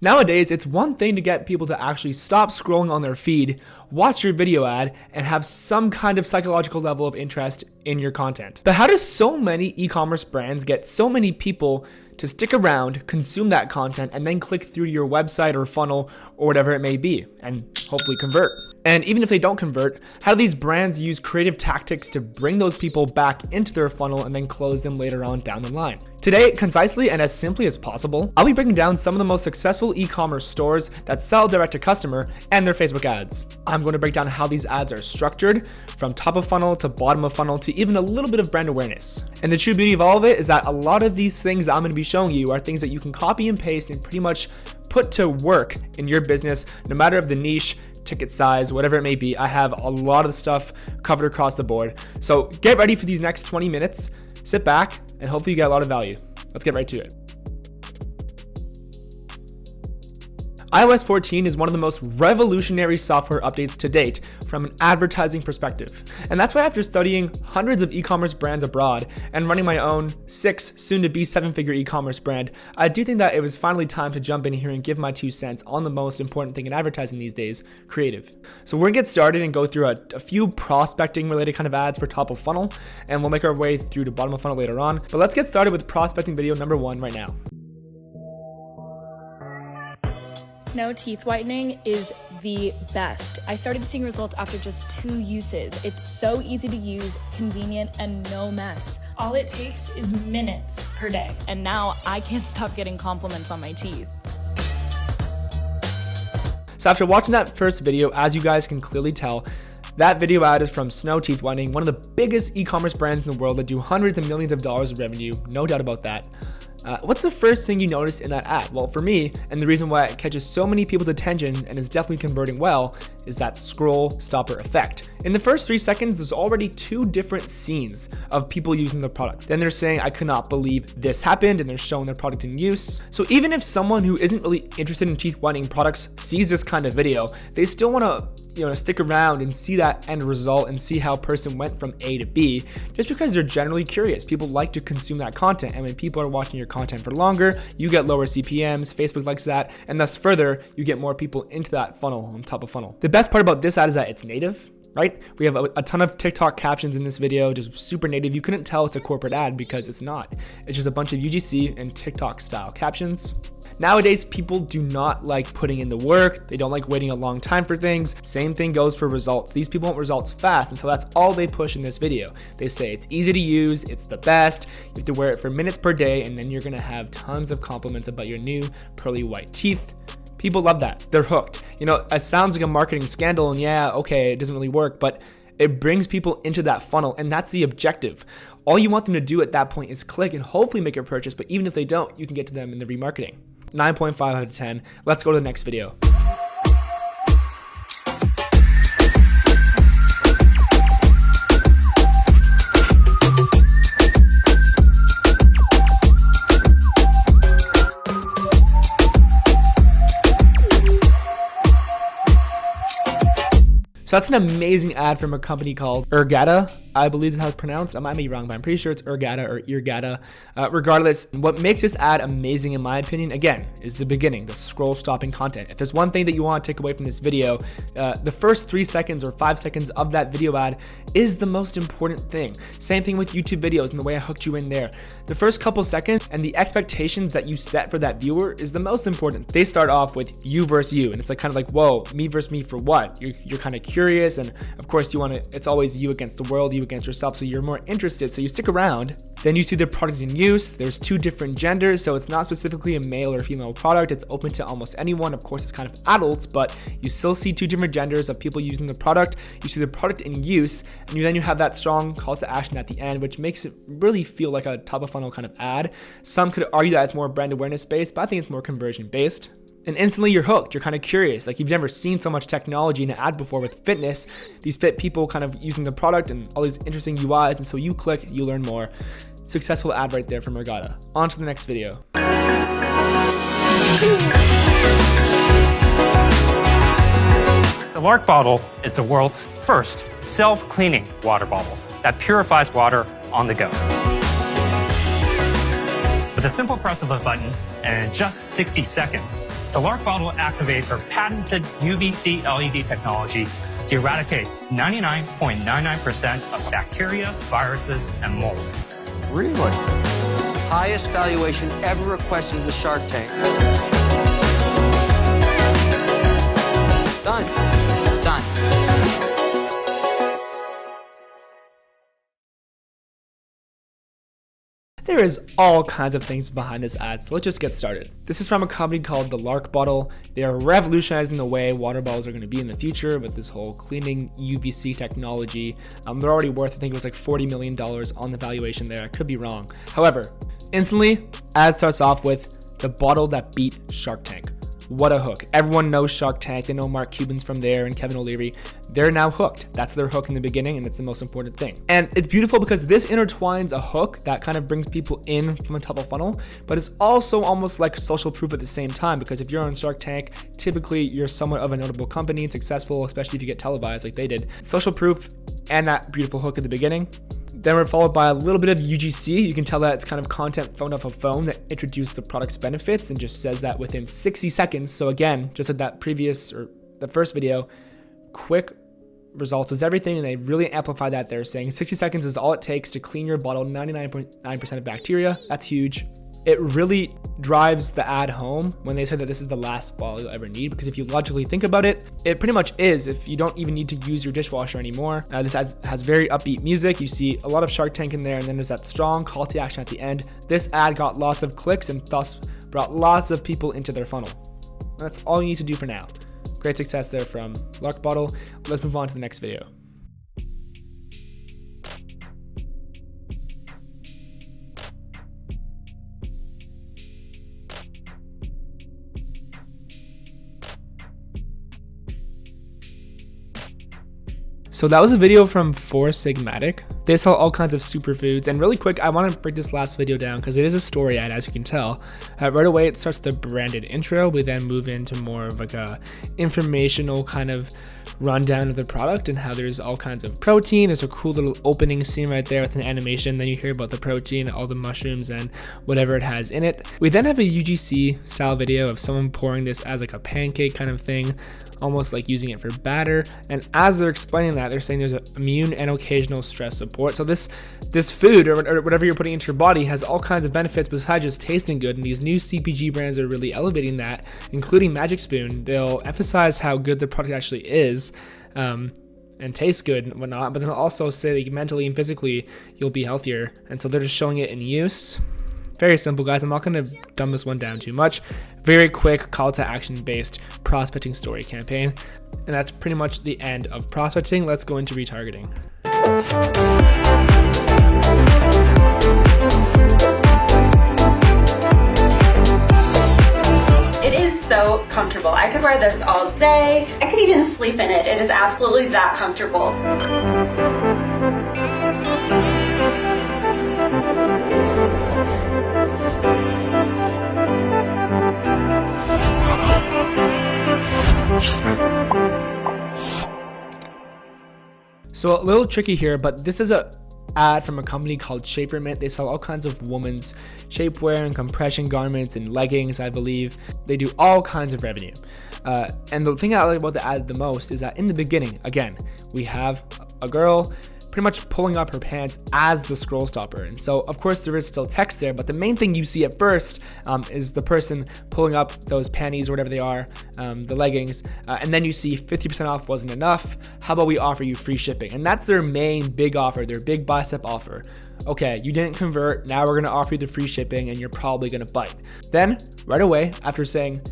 Nowadays, it's one thing to get people to actually stop scrolling on their feed, watch your video ad, and have some kind of psychological level of interest in your content. But how do so many e-commerce brands get so many people to stick around, consume that content, and then click through to your website or funnel or whatever it may be, and hopefully convert? And even if they don't convert, how do these brands use creative tactics to bring those people back into their funnel and then close them later on down the line? Today, concisely and as simply as possible, I'll be breaking down some of the most successful e-commerce stores that sell direct to customer and their Facebook ads. I'm going to break down how these ads are structured, from top of funnel to bottom of funnel to even a little bit of brand awareness. And the true beauty of all of it is that a lot of these things I'm going to be showing you are things that you can copy and paste and pretty much put to work in your business, no matter of the niche, ticket size, whatever it may be. I have a lot of the stuff covered across the board. So get ready for these next 20 minutes, sit back, and hopefully you get a lot of value. Let's get right to it. iOS 14 is one of the most revolutionary software updates to date from an advertising perspective. And that's why after studying hundreds of e-commerce brands abroad and running my own 6, soon to be 7-figure e-commerce brand, I do think that it was finally time to jump in here and give my 2 cents on the most important thing in advertising these days, creative. So we're gonna get started and go through a few prospecting related kind of ads for top of funnel, and we'll make our way through to bottom of funnel later on. But let's get started with prospecting video number 1 right now. Snow teeth whitening is the best. I started seeing results after just 2 uses. It's so easy to use, convenient, and no mess. All it takes is minutes per day. And now I can't stop getting compliments on my teeth. So after watching that first video, as you guys can clearly tell, that video ad is from Snow Teeth Whitening, one of the biggest e-commerce brands in the world that do hundreds of millions of dollars of revenue, no doubt about that. What's the first thing you notice in that ad? Well, for me, and the reason why it catches so many people's attention and is definitely converting well, is that scroll stopper effect. In the first 3 seconds, there's already 2 different scenes of people using the product. Then they're saying, I could not believe this happened, and they're showing their product in use. So even if someone who isn't really interested in teeth whitening products sees this kind of video, they still wanna stick around and see that end result and see how a person went from A to B, just because they're generally curious. People like to consume that content, and when people are watching your content for longer, you get lower CPMs, Facebook likes that, and thus further, you get more people into that funnel on top of funnel. The best part about this ad is that it's native, right? We have a ton of TikTok captions in this video, just super native. You couldn't tell it's a corporate ad because it's not. It's just a bunch of UGC and TikTok style captions. Nowadays, people do not like putting in the work. They don't like waiting a long time for things. Same thing goes for results. These people want results fast, and so that's all they push in this video. They say it's easy to use, it's the best, you have to wear it for minutes per day, and then you're gonna have tons of compliments about your new pearly white teeth. People love that. They're hooked. It sounds like a marketing scandal, and yeah, okay, it doesn't really work, but it brings people into that funnel, and that's the objective. All you want them to do at that point is click and hopefully make a purchase, but even if they don't, you can get to them in the remarketing. 9.5 out of 10. Let's go to the next video. So that's an amazing ad from a company called Ergata, I believe is how it's pronounced. I might be wrong, but I'm pretty sure it's Ergata or Ergata. Regardless, what makes this ad amazing in my opinion, again, is the beginning, the scroll stopping content. If there's one thing that you want to take away from this video, the first 3 seconds or 5 seconds of that video ad is the most important thing. Same thing with YouTube videos and the way I hooked you in there. The first couple seconds and the expectations that you set for that viewer is the most important. They start off with you versus you, and it's kind of like, whoa, me versus me for what? You're kind of curious, and of course it's always you against the world, you against yourself, so you're more interested, so you stick around. Then you see the product in use. There's 2 different genders, so it's not specifically a male or female product. It's open to almost anyone. Of course, it's kind of adults, but you still see 2 different genders of people using the product. You see the product in use, and then you have that strong call to action at the end, which makes it really feel like a top of funnel kind of ad. Some could argue that it's more brand awareness based, but I think it's more conversion based. And instantly you're hooked. You're kind of curious. Like, you've never seen so much technology in an ad before with fitness. These fit people kind of using the product and all these interesting UIs. And so you click, you learn more. Successful ad right there from Ergata. On to the next video. The Lark bottle is the world's first self-cleaning water bottle that purifies water on the go. With a simple press of a button and in just 60 seconds, The Lark bottle activates our patented UVC LED technology to eradicate 99.99% of bacteria, viruses, and mold. Really? Highest valuation ever requested in the Shark Tank. Done. There is all kinds of things behind this ad, so let's just get started. This is from a company called the Lark Bottle. They are revolutionizing the way water bottles are going to be in the future with this whole cleaning UVC technology. They're already worth, I think it was like $40 million on the valuation there. I could be wrong. However, instantly, ad starts off with the bottle that beat Shark Tank. What a hook. Everyone knows Shark Tank. They know Mark Cuban's from there and Kevin O'Leary. They're now hooked. That's their hook in the beginning, and it's the most important thing. And it's beautiful because this intertwines a hook that kind of brings people in from the top of funnel, but it's also almost like social proof at the same time, because if you're on Shark Tank, typically you're somewhat of a notable company and successful, especially if you get televised like they did. Social proof and that beautiful hook at the beginning. Then we're followed by a little bit of UGC. You can tell that it's kind of content phoned off a phone that introduced the product's benefits and just says that within 60 seconds. So again, just like that previous or the first video, quick results is everything, and they really amplify that. They're saying 60 seconds is all it takes to clean your bottle 99.9% of bacteria. That's huge. It really drives the ad home when they say that this is the last bottle you'll ever need, because if you logically think about it, it pretty much is. If you don't even need to use your dishwasher anymore. This ad has very upbeat music. You see a lot of Shark Tank in there, and then there's that strong call to action at the end. This ad got lots of clicks and thus brought lots of people into their funnel. That's all you need to do for now. Great success there from Lark Bottle. Let's move on to the next video. So that was a video from Four Sigmatic. They sell all kinds of superfoods, and really quick, I want to break this last video down because it is a story ad, as you can tell. Right away, it starts with a branded intro. We then move into more of like a informational kind of rundown of the product and how there's all kinds of protein. There's a cool little opening scene right there with an animation. Then you hear about the protein, all the mushrooms, and whatever it has in it. We then have a UGC style video of someone pouring this as like a pancake kind of thing, almost like using it for batter. And as they're explaining that, they're saying there's an immune and occasional stress support. So this food or whatever you're putting into your body has all kinds of benefits besides just tasting good. And these new CPG brands are really elevating that, including Magic Spoon. They'll emphasize how good the product actually is and tastes good and whatnot, but then they'll also say that mentally and physically you'll be healthier. And so they're just showing it in use. Very simple, guys. I'm not going to dumb this one down too much. Very quick call to action based prospecting story campaign. And that's pretty much the end of prospecting. Let's go into retargeting. It is so comfortable. I could wear this all day. I could even sleep in it. It is absolutely that comfortable. So a little tricky here, but this is a ad from a company called Shapermint. They sell all kinds of women's shapewear and compression garments and leggings, I believe. They do all kinds of revenue. And the thing I like about the ad the most is that in the beginning, again, we have a girl pretty much pulling up her pants as the scroll stopper. And so of course there is still text there, but the main thing you see at first is the person pulling up those panties or whatever they are, the leggings, and then you see 50% off wasn't enough. How about we offer you free shipping? And that's their main big offer, their big bicep offer. Okay, you didn't convert, now we're gonna offer you the free shipping and you're probably gonna bite. Then right away, after saying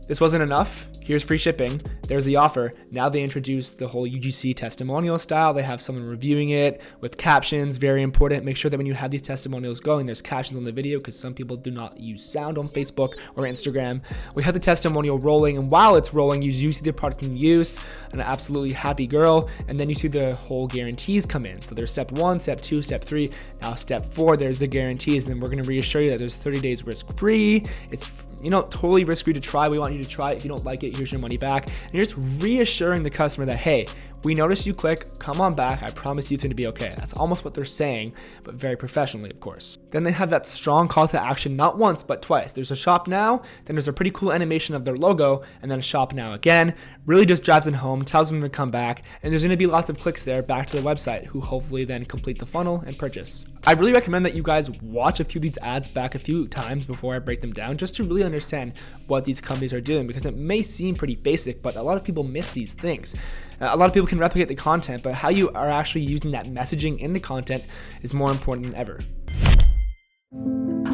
this wasn't enough, here's free shipping, there's the offer. Now they introduce the whole UGC testimonial style. They have someone reviewing it with captions, very important. Make sure that when you have these testimonials going, there's captions on the video because some people do not use sound on Facebook or Instagram. We have the testimonial rolling, and while it's rolling, you do see the product in use, an absolutely happy girl, and then you see the whole guarantees come in. So there's step 1, step 2, step 3, now step 4, there's the guarantees, and then we're gonna reassure you that there's 30 days risk-free. It's totally risk-free to try. We want you to try it. If you don't like it, here's your money back. And you're just reassuring the customer that, hey, we noticed you click, come on back. I promise you it's going to be okay. That's almost what they're saying, but very professionally, of course. Then they have that strong call to action, not once, but twice. There's a shop now, then there's a pretty cool animation of their logo, and then shop now again. Really just drives it home, tells them to come back, and there's gonna be lots of clicks there back to the website, who hopefully then complete the funnel and purchase. I really recommend that you guys watch a few of these ads back a few times before I break them down, just to really understand what these companies are doing, because it may seem pretty basic, but a lot of people miss these things. A lot of people can replicate the content, but how you are actually using that messaging in the content is more important than ever.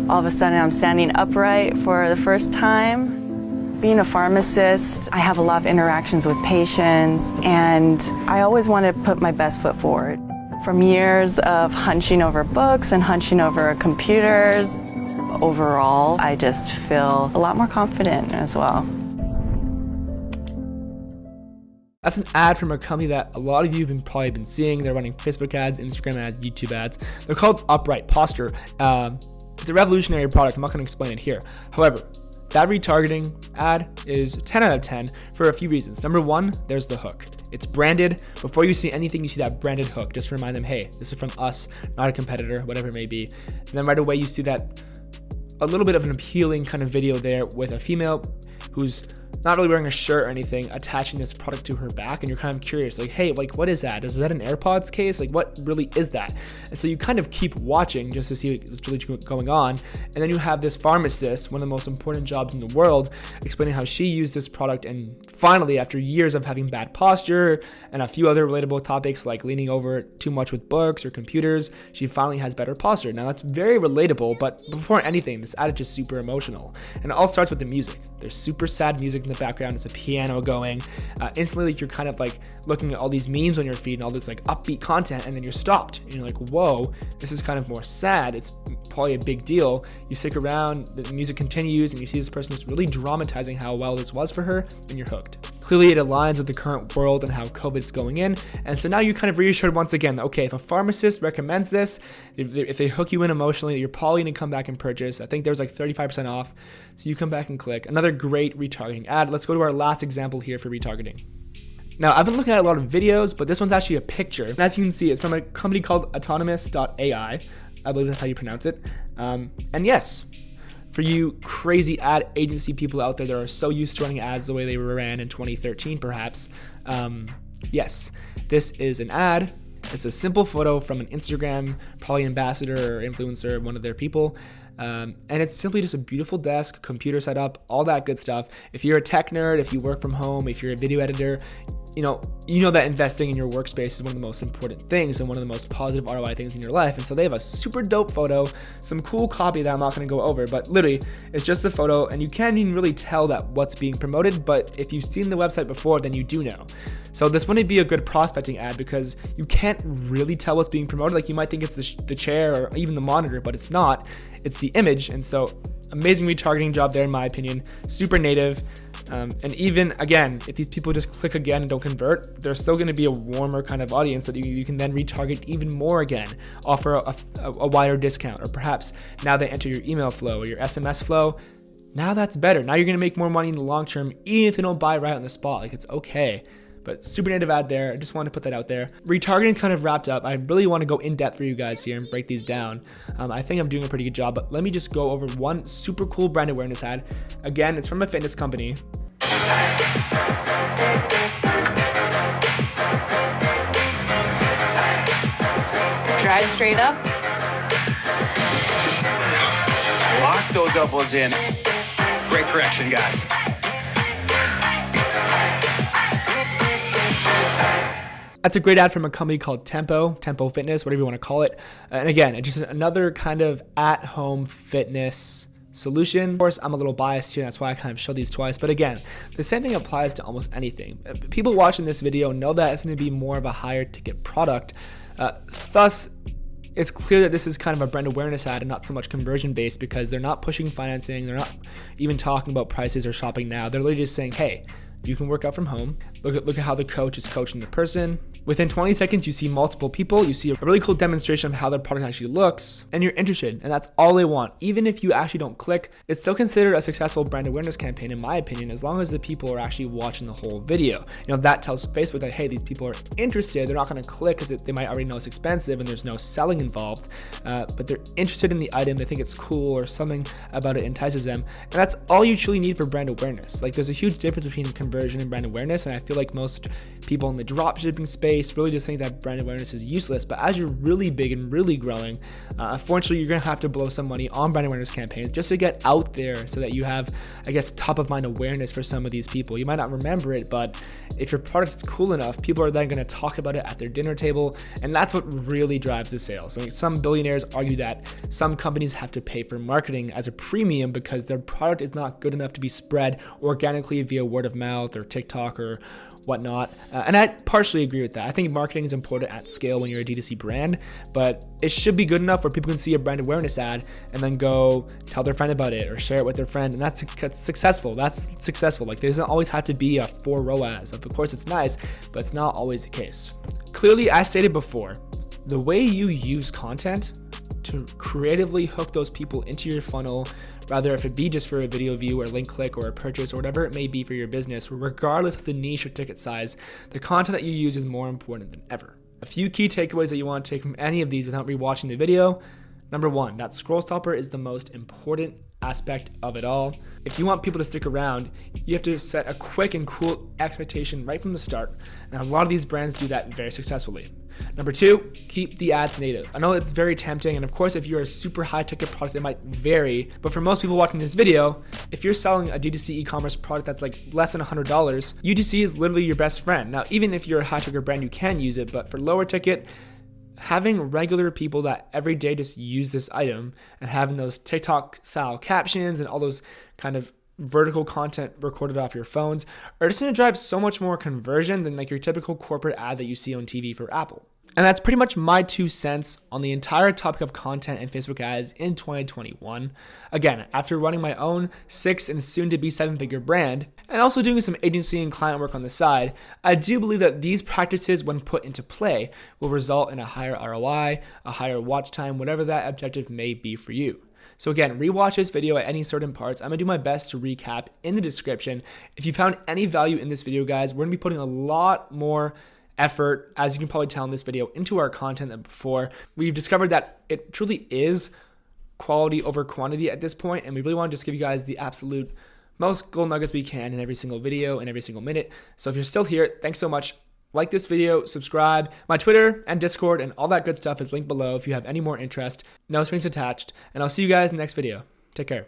All of a sudden, I'm standing upright for the first time. Being a pharmacist, I have a lot of interactions with patients, and I always want to put my best foot forward. From years of hunching over books and hunching over computers, overall, I just feel a lot more confident as well. That's an ad from a company that a lot of you have probably been seeing. They're running Facebook ads, Instagram ads, YouTube ads. They're called Upright Posture. It's a revolutionary product. I'm not going to explain it here. However, that retargeting ad is 10 out of 10 for a few reasons. Number one, there's the hook. It's branded. Before you see anything, you see that branded hook. Just to remind them, hey, this is from us, not a competitor, whatever it may be. And then right away, you see that a little bit of an appealing kind of video there with a female who's not really wearing a shirt or anything, attaching this product to her back, and you're kind of curious, like, hey, like, what is that? Is that an AirPods case? Like, what really is that? And so you kind of keep watching just to see what's really going on. And then you have this pharmacist, one of the most important jobs in the world, explaining how she used this product, and finally, after years of having bad posture and a few other relatable topics like leaning over too much with books or computers, she finally has better posture. Now, that's very relatable, but before anything, this ad is just super emotional. And it all starts with the music. There's super sad music in the background. It's a piano going. Instantly, you're kind of like looking at all these memes on your feed and all this like upbeat content, and then you're stopped. And you're like, whoa, this is kind of more sad. It's probably a big deal. You stick around, the music continues, and you see this person is really dramatizing how well this was for her, and you're hooked. Clearly, it aligns with the current world and how COVID's going in. And so now you're kind of reassured once again that, okay, if a pharmacist recommends this, if they hook you in emotionally, you're probably going to come back and purchase. I think there was like 35% off. So you come back and click. Another great retargeting ad. Let's go to our last example here for retargeting. Now, I've been looking at a lot of videos, but this one's actually a picture. And as you can see, it's from a company called Autonomous.ai. I believe that's how you pronounce it. And yes, for you crazy ad agency people out there that are so used to running ads the way they were ran in 2013, perhaps, yes, this is an ad. It's a simple photo from an Instagram, probably ambassador or influencer, one of their people. And it's simply just a beautiful desk, computer setup, all that good stuff. If you're a tech nerd, if you work from home, if you're a video editor, you know that investing in your workspace is one of the most important things and one of the most positive ROI things in your life. And so they have a super dope photo, some cool copy that I'm not going to go over, but literally it's just a photo, and you can't even really tell that what's being promoted. But if you've seen the website before, then you do know. So this wouldn't be a good prospecting ad because you can't really tell what's being promoted. Like, you might think it's the chair or even the monitor, but it's not. It's the image. And so amazing retargeting job there, in my opinion. Super native. And even, again, if these people just click again and don't convert, there's still going to be a warmer kind of audience that you can then retarget even more again, offer a wider discount, or perhaps now they enter your email flow or your SMS flow. Now that's better. Now you're going to make more money in the long term, even if they don't buy right on the spot. Like, it's okay. But super native ad there. I just wanted to put that out there. Retargeting kind of wrapped up. I really want to go in depth for you guys here and break these down. I think I'm doing a pretty good job, but let me just go over one super cool brand awareness ad. Again, it's from a fitness company. Drive straight up. Lock those elbows in. Great correction, guys. That's a great ad from a company called Tempo Fitness, whatever you want to call it. And again, it's just another kind of at-home fitness solution. Of course, I'm a little biased here, that's why I kind of showed these twice. But again, the same thing applies to almost anything. People watching this video know that it's going to be more of a higher ticket product. Thus, it's clear that this is kind of a brand awareness ad and not so much conversion based, because they're not pushing financing. They're not even talking about prices or shopping now. They're literally just saying, hey, you can work out from home. Look at how the coach is coaching the person. Within 20 seconds, you see multiple people, you see a really cool demonstration of how their product actually looks, and you're interested, and that's all they want. Even if you actually don't click, it's still considered a successful brand awareness campaign, in my opinion, as long as the people are actually watching the whole video. That tells Facebook that, hey, these people are interested. They're not going to click because they might already know it's expensive and there's no selling involved, but they're interested in the item. They think it's cool or something about it entices them, and that's all you truly need for brand awareness. Like, there's a huge difference between conversion and brand awareness, and I feel like most people in the dropshipping space really just think that brand awareness is useless. But as you're really big and really growing, unfortunately, you're gonna have to blow some money on brand awareness campaigns just to get out there, so that you have, I guess, top of mind awareness for some of these people. You might not remember it, but if your product is cool enough, people are then gonna talk about it at their dinner table, and that's what really drives the sales. So some billionaires argue that some companies have to pay for marketing as a premium because their product is not good enough to be spread organically via word of mouth or TikTok or whatnot. And I partially agree with that. I think marketing is important at scale when you're a D2C brand, but it should be good enough where people can see a brand awareness ad and then go tell their friend about it or share it with their friend, and that's successful. That's successful. Like, there doesn't always have to be a 4 ROAS. Of course, it's nice, but it's not always the case. Clearly, as stated before, the way you use content to creatively hook those people into your funnel, rather if it be just for a video view or link click or a purchase or whatever it may be for your business, regardless of the niche or ticket size, the content that you use is more important than ever. A few key takeaways that you want to take from any of these without rewatching the video. Number 1, that scroll stopper is the most important aspect of it all. If you want people to stick around, you have to set a quick and cool expectation right from the start, and a lot of these brands do that very successfully. Number 2, keep the ads native. I know it's very tempting, and of course, if you're a super high ticket product, it might vary, but for most people watching this video, if you're selling a D2C e-commerce product that's like less than $100, UGC is literally your best friend. Now, even if you're a high ticket brand, you can use it, but for lower ticket, having regular people that every day just use this item and having those TikTok style captions and all those kind of vertical content recorded off your phones are just going to drive so much more conversion than like your typical corporate ad that you see on TV for Apple. And that's pretty much my 2 cents on the entire topic of content and Facebook ads in 2021. Again, after running my own 6 and soon to be 7-figure brand, and also doing some agency and client work on the side, I do believe that these practices, when put into play, will result in a higher ROI, a higher watch time, whatever that objective may be for you. So again, rewatch this video at any certain parts. I'm gonna do my best to recap in the description. If you found any value in this video, guys, we're gonna be putting a lot more effort, as you can probably tell in this video, into our content than before. We've discovered that it truly is quality over quantity at this point, and we really want to just give you guys the absolute most gold nuggets we can in every single video and every single minute. So if you're still here, thanks so much. Like this video, subscribe. My Twitter and Discord and all that good stuff is linked below if you have any more interest. No strings attached, and I'll see you guys in the next video. Take care.